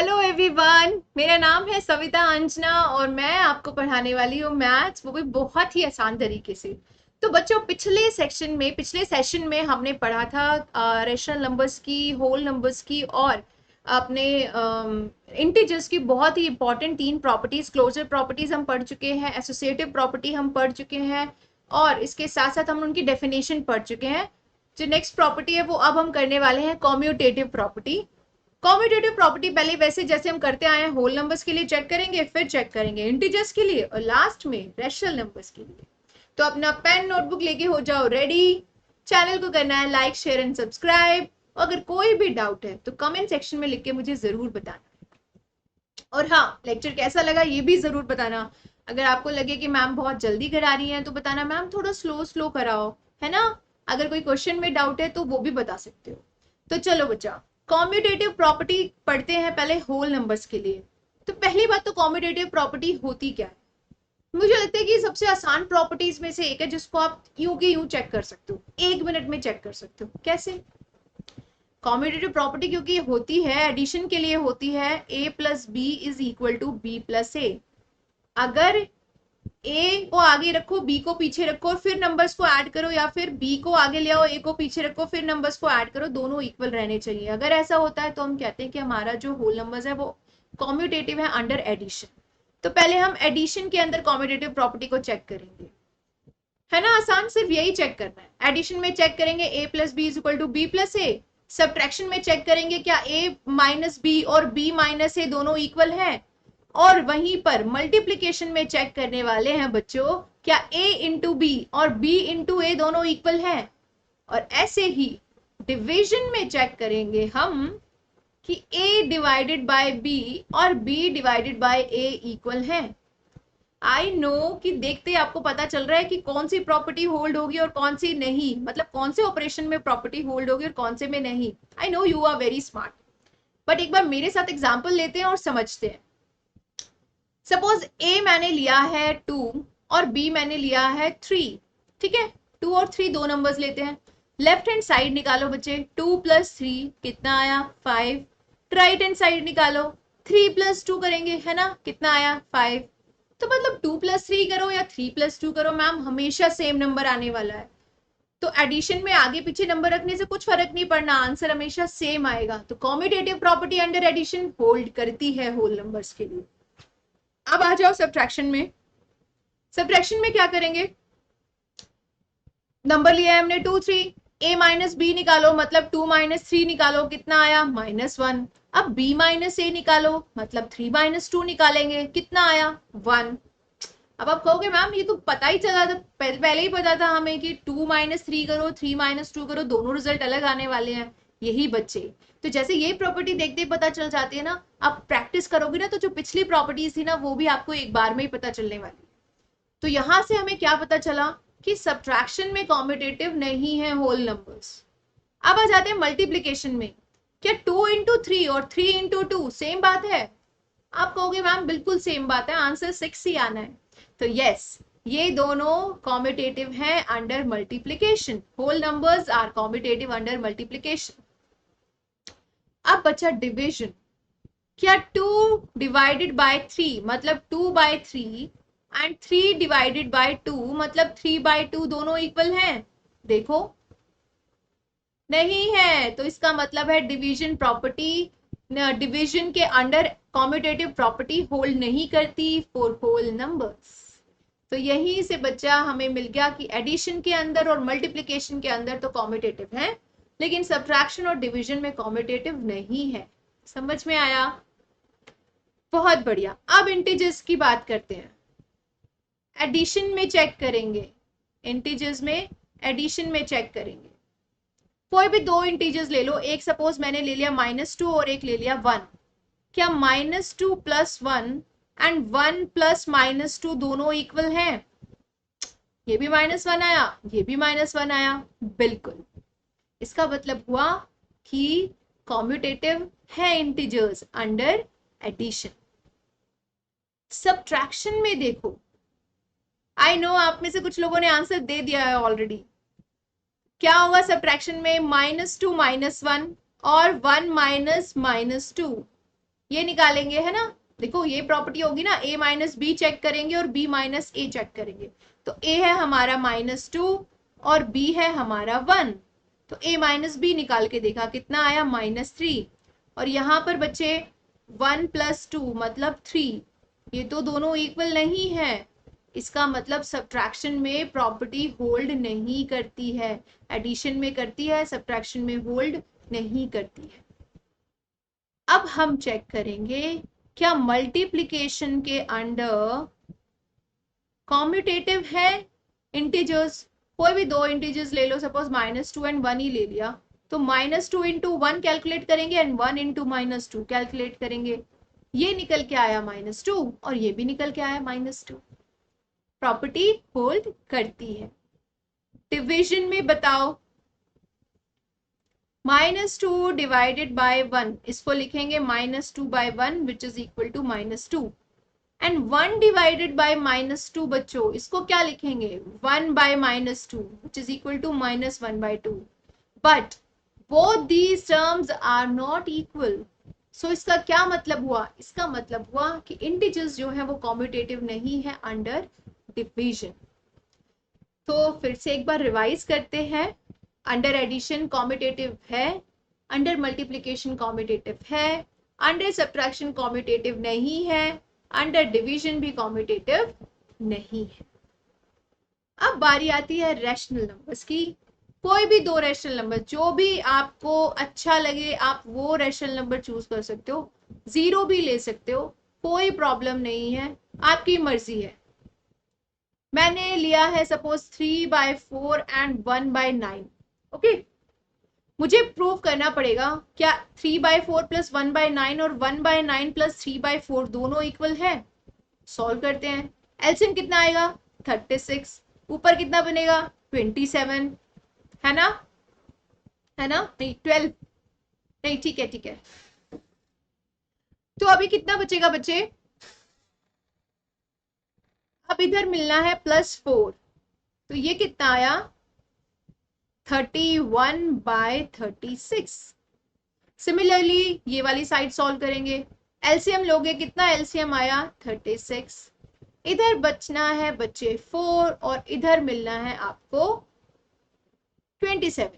Hello everyone, मेरा नाम है सविता अंजना और मैं आपको पढ़ाने वाली हूँ मैथ्स, वो भी बहुत ही आसान तरीके से। तो बच्चों, पिछले सेशन में हमने पढ़ा था रेशनल नंबर्स की, होल नंबर्स की और अपने इंटीजर्स की बहुत ही इंपॉर्टेंट तीन प्रॉपर्टीज, क्लोजर प्रॉपर्टीज हम पढ़ चुके हैं, एसोसिएटिव प्रॉपर्टी हम पढ़ चुके हैं और इसके साथ साथ हम उनकी डेफिनेशन पढ़ चुके हैं। जो नेक्स्ट प्रॉपर्टी है वो अब हम करने वाले हैं कॉम्यूटेटिव प्रॉपर्टी। कॉम्यूटेटिव प्रॉपर्टी पहले वैसे जैसे हम करते आए हैं, होल नंबर्स के लिए चेक करेंगे, फिर चेक करेंगे इंटीजर्स के लिए और लास्ट में रैशनल नंबर्स के लिए। तो अपना पेन नोटबुक लेके हो जाओ रेडी। चैनल को करना है लाइक, शेयर एंड सब्सक्राइब। अगर कोई भी डाउट है तो कमेंट सेक्शन में लिख के मुझे जरूर बताना। और हाँ, लेक्चर कैसा लगा ये भी जरूर बताना। अगर आपको लगे कि मैम बहुत जल्दी करा रही हैं तो बताना मैम थोड़ा स्लो स्लो कराओ, है ना। अगर कोई क्वेश्चन में डाउट है तो वो भी बता सकते हो। तो चलो बच्चा, कॉम्यूटेटिव प्रॉपर्टी पढ़ते हैं पहले होल नंबर्स के लिए। तो पहली बात, तो कॉम्यूटेटिव प्रॉपर्टी होती क्या है? मुझे लगता है कि सबसे आसान प्रॉपर्टीज में से एक है जिसको आप यूं के यूं चेक कर सकते हो, 1 मिनट में चेक कर सकते हो। कैसे? कॉम्यूटेटिव प्रॉपर्टी क्योंकि होती है एडिशन के लिए, होती है a plus B is equal to B plus A. अगर a को आगे रखो, b को पीछे रखो और फिर नंबर्स को ऐड करो, या फिर b को आगे ले आओ, a को पीछे रखो, फिर नंबर्स को ऐड करो, दोनों इक्वल रहने चाहिए। अगर ऐसा होता है तो हम कहते हैं कि हमारा जो होल नंबर्स है वो कॉम्यूटेटिव है अंडर एडिशन। तो पहले हम एडिशन के अंदर कॉम्यूटेटिव प्रॉपर्टी को चेक करेंगे, है ना। आसान, सिर्फ यही चेक करना है। एडिशन में चेक करेंगे a plus B is equal to B plus A. Subtraction में चेक करेंगे क्या a माइनस बी और b माइनस ए दोनों इक्वल हैं। और वहीं पर मल्टीप्लीकेशन में चेक करने वाले हैं बच्चों, क्या a इंटू बी और b इंटू ए दोनों इक्वल हैं। और ऐसे ही डिवीजन में चेक करेंगे हम कि a डिवाइडेड बाय b और b divided by a equal हैं। आई नो कि देखते ही आपको पता चल रहा है कि कौन सी प्रॉपर्टी होल्ड होगी और कौन सी नहीं, मतलब कौन से ऑपरेशन में प्रॉपर्टी होल्ड होगी और कौन से में नहीं। I know you are very smart, but एक बार मेरे साथ एग्जाम्पल लेते हैं और समझते हैं। सपोज ए मैंने लिया है 2 और बी मैंने लिया है 3, ठीक है। 2 और 3 दो नंबर्स लेते हैं। लेफ्ट हैंड साइड निकालो बच्चे, 2 प्लस 3 कितना आया 5। राइट हैंड साइड निकालो, 3 प्लस 2 करेंगे, है ना, कितना आया 5। तो मतलब 2 प्लस 3 करो या 3 प्लस 2 करो मैम, हमेशा सेम नंबर आने वाला है। तो एडिशन में आगे पीछे नंबर रखने से कुछ फर्क नहीं पड़ना, आंसर हमेशा सेम आएगा। तो commutative property under addition hold करती है होल नंबर्स के लिए। अब आ जाओ सब्ट्रैक्शन में। सब्ट्रैक्शन में क्या करेंगे? नंबर लिया है हमने 2 3, a माइनस बी निकालो, मतलब 2 माइनस 3 निकालो, कितना आया -1। अब b माइनस ए निकालो, मतलब 3 माइनस 2 निकालेंगे, कितना आया 1। अब आप कहोगे मैम ये तो पता ही चला था, पहले ही पता था हमें कि 2 माइनस 3 करो, 3 माइनस 2 करो, दोनों रिजल्ट अलग आने वाले हैं। यही बच्चे, तो जैसे ये प्रॉपर्टी देखते ही पता चल जाती है ना, आप प्रैक्टिस करोगे ना तो जो पिछली प्रॉपर्टीज थी ना वो भी आपको एक बार में ही पता चलने वाली। तो यहां से हमें क्या पता चला कि सब्ट्रैक्शन में कॉम्यूटेटिव नहीं है होल नंबर्स। अब आ जाते हैं मल्टीप्लीकेशन में। क्या 2 इंटू 3 और 3 इंटू 2 सेम बात है? आप कहोगे मैम बिल्कुल सेम बात है, आंसर 6 ही आना है। तो यस, ये दोनों कॉम्यूटेटिव हैं under multiplication. Whole numbers are commutative under multiplication. अब बचा डिवीजन। क्या 2 डिवाइडेड बाय 3 मतलब 2 बाय 3 एंड 3 डिवाइडेड बाय 2 मतलब 3 बाय 2 दोनों इक्वल हैं? देखो, नहीं है। तो इसका मतलब है डिवीजन प्रॉपर्टी, डिवीजन के अंडर कॉम्यूटेटिव प्रॉपर्टी होल्ड नहीं करती फॉर होल नंबर्स। तो यहीं से बच्चा हमें मिल गया कि एडिशन के अंदर और मल्टीप्लीकेशन के अंदर तो कॉम्यूटेटिव है, लेकिन सब्ट्रैक्शन और डिवीजन में कॉम्यूटेटिव नहीं है। समझ में आया? बहुत बढ़िया। अब इंटीजर्स की बात करते हैं। एडिशन में चेक करेंगे, इंटीजर्स में एडिशन में चेक करेंगे। कोई भी दो इंटीजर्स ले लो, एक सपोज मैंने ले लिया -2 और एक ले लिया 1। क्या -2 प्लस 1 एंड 1 प्लस -2 दोनों इक्वल हैं? ये भी -1 आया, ये भी -1 आया, बिल्कुल। इसका मतलब हुआ कि कॉम्यूटेटिव है इंटीजर्स अंडर एडिशन। सब्ट्रैक्शन में देखो, आई नो आप में से कुछ लोगों ने आंसर दे दिया है ऑलरेडी। क्या होगा सब्ट्रैक्शन में? -2 -1 और 1 -2। ये निकालेंगे, है ना। देखो ये प्रॉपर्टी होगी ना, a माइनस बी चेक करेंगे और b माइनस ए चेक करेंगे। तो a है हमारा -2 और b है हमारा 1। तो a माइनस बी निकाल के देखा, कितना आया -3। और यहाँ पर बच्चे 1 + 2 मतलब 3, ये तो दोनों इक्वल नहीं है। इसका मतलब सब्ट्रैक्शन में प्रॉपर्टी होल्ड नहीं करती है, एडिशन में करती है, सब्ट्रैक्शन में होल्ड नहीं करती है। अब हम चेक करेंगे क्या मल्टीप्लिकेशन के अंडर कॉम्यूटेटिव है इंटीजर्स। कोई भी दो इंटीजर्स ले लो, सपोज -2 एंड 1 ही ले लिया, तो -2 × 1 कैलकुलेट करेंगे एंड 1 × -2 कैलकुलेट करेंगे। ये निकल के आया -2 और ये भी निकल के आया -2। प्रॉपर्टी होल्ड करती है। डिवीजन में बताओ, -2 डिवाइडेड बाय 1, इसको लिखेंगे -2/1 which is equal to -2। And 1 divided by -2 बच्चों, इसको क्या लिखेंगे 1/-2 which is equal to -1/2। But both these terms are not equal. So इसका क्या मतलब हुआ, इसका मतलब हुआ कि इंटीजर्स जो है वो कॉम्यूटेटिव नहीं है अंडर डिवीजन। तो फिर से एक बार रिवाइज करते हैं। अंडर एडिशन कॉम्यूटेटिव है, अंडर मल्टीप्लिकेशन कॉम्यूटेटिव है, अंडर सब्ट्रैक्शन कॉम्यूटेटिव नहीं है, अंडर डिवीजन भी कॉम्यूटेटिव नहीं है। अब बारी आती है रैशनल नंबर्स की। कोई भी दो रैशनल नंबर जो भी आपको अच्छा लगे आप वो रैशनल नंबर चूज कर सकते हो, 0 भी ले सकते हो, कोई प्रॉब्लम नहीं है, आपकी मर्जी है। मैंने लिया है सपोज 3/4 एंड 1/9। ओके, मुझे प्रूव करना पड़ेगा क्या 3/4 + 1/9 और 1/9 + 3/4 दोनों इक्वल है। सॉल्व करते हैं। एलसीएम कितना आएगा 36, ऊपर कितना बनेगा 27, है ना, है ना, नहीं 12, नहीं ठीक है ठीक है। तो अभी कितना बचेगा बच्चे, अब इधर मिलना है +4, तो ये कितना आया 31/36। सिमिलरली ये वाली साइड सॉल्व करेंगे, एलसीएम लोगे, कितना एलसीएम आया 36। इधर बचना है बच्चे 4 और इधर मिलना है आपको 27।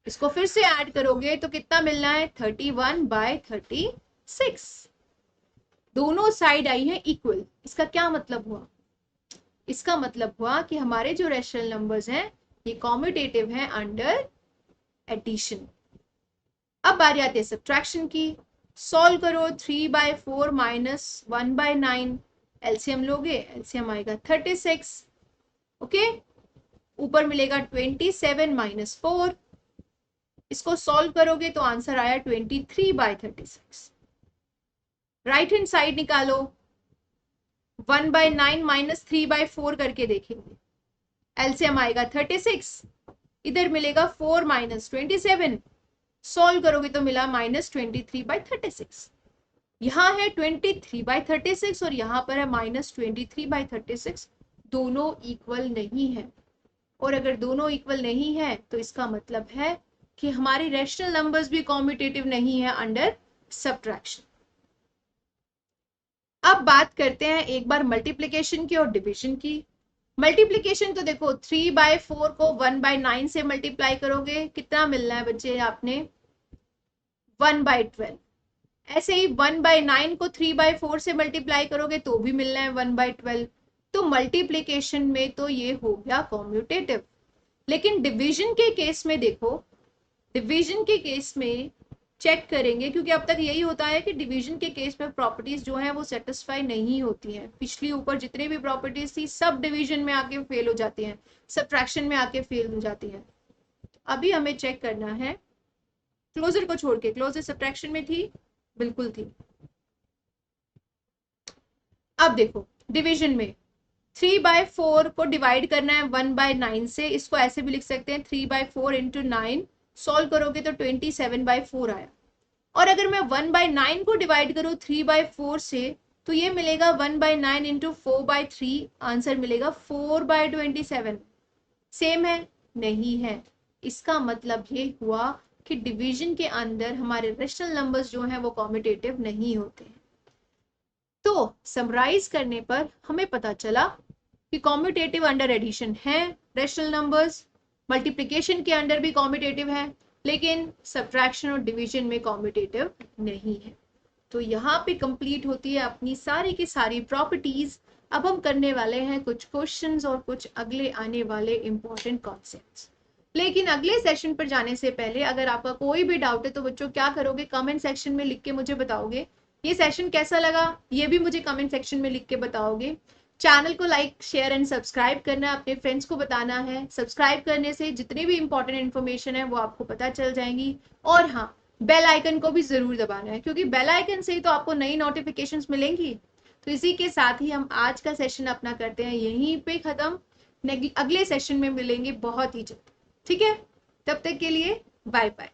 इसको फिर से ऐड करोगे तो कितना मिलना है 31/36। दोनों साइड आई है इक्वल। इसका क्या मतलब हुआ, इसका मतलब हुआ कि हमारे जो रैशनल नंबर्स हैं ये कॉम्यूटेटिव हैं अंडर एडिशन। अब बारी आती है सब्ट्रैक्शन की। सॉल्व करो 3/4 - 1/9, एलसीएम लोगे, एलसीएम आएगा 36। ओके, ऊपर मिलेगा 27 - 4, इसको सॉल्व करोगे तो आंसर आया 23/36। राइट हैंड साइड निकालो, 1/9 - 3/4 करके देखेंगे, एलसीएम आएगा 36, इधर मिलेगा 4 - 27, सॉल्व करोगे तो मिला -23/36। यहाँ है 23/36 और यहाँ पर है -23/36, दोनों इक्वल नहीं है। और अगर दोनों इक्वल नहीं है तो इसका मतलब है कि हमारी रैशनल नंबर्स भी कॉम्यूटेटिव नहीं है अंडर सब्ट्रैक्शन। अब बात करते हैं एक बार मल्टीप्लिकेशन की और डिवीजन की। मल्टीप्लिकेशन तो देखो 3/4 को 1/9 से मल्टीप्लाई करोगे, कितना मिलना है बच्चे आपने 1/12। ऐसे ही 1/9 को 3/4 से मल्टीप्लाई करोगे तो भी मिलना है 1/12। तो मल्टीप्लिकेशन में तो ये हो गया कॉम्यूटेटिव। लेकिन डिवीजन के केस में देखो, डिवीजन के केस में चेक करेंगे, क्योंकि अब तक यही होता है कि डिवीजन के केस में प्रॉपर्टीज जो है वो सेटिस्फाई नहीं होती हैं। पिछली ऊपर जितनी भी प्रॉपर्टीज थी सब डिवीजन में आके फेल हो जाती हैं, सब्ट्रैक्शन में आके फेल हो जाती हैं। अभी हमें चेक करना है क्लोजर को छोड़ के, क्लोजर सब्ट्रैक्शन में थी, बिल्कुल थी। अब देखो डिवीजन में 3/4 को डिवाइड करना है 1/9 से, इसको ऐसे भी लिख सकते हैं 3/4 × 9, सॉल्व करोगे तो 27/4 आया। और अगर मैं 1/9 को डिवाइड करूं 3/4 से तो ये मिलेगा 1/9 × 4/3, आंसर मिलेगा 4/27। सेम है, नहीं है। इसका मतलब ये हुआ कि डिवीजन के अंदर हमारे रेशनल नंबर्स जो हैं वो कॉम्यूटेटिव नहीं होते हैं। तो समराइज करने पर हमें पता चला कि कॉम्यूटेटिव अंडर एडिशन है रेशनल नंबर्स, मल्टीप्लिकेशन के अंडर भी कॉम्यूटेटिव है, लेकिन सब्ट्रैक्शन और डिवीजन में कॉम्यूटेटिव नहीं है। तो यहाँ पे कंप्लीट होती है अपनी सारी की सारी प्रॉपर्टीज। अब हम करने वाले हैं कुछ क्वेश्चंस और कुछ अगले आने वाले इंपॉर्टेंट कॉन्सेप्ट्स। लेकिन अगले सेशन पर जाने से पहले अगर आपका कोई भी डाउट है तो बच्चों क्या करोगे, कमेंट सेक्शन में लिख के मुझे बताओगे। ये सेशन कैसा लगा ये भी मुझे कमेंट सेक्शन में लिख के बताओगे। चैनल को लाइक शेयर एंड सब्सक्राइब करना है, अपने फ्रेंड्स को बताना है। सब्सक्राइब करने से जितनी भी इंपॉर्टेंट इन्फॉर्मेशन है वो आपको पता चल जाएंगी। और हाँ, बेल आइकन को भी जरूर दबाना है, क्योंकि बेल आइकन से ही तो आपको नई नोटिफिकेशंस मिलेंगी। तो इसी के साथ ही हम आज का सेशन अपना करते हैं यहीं पे खत्म। अगले सेशन में मिलेंगे बहुत ही जल्द। ठीक है, तब तक के लिए बाय बाय।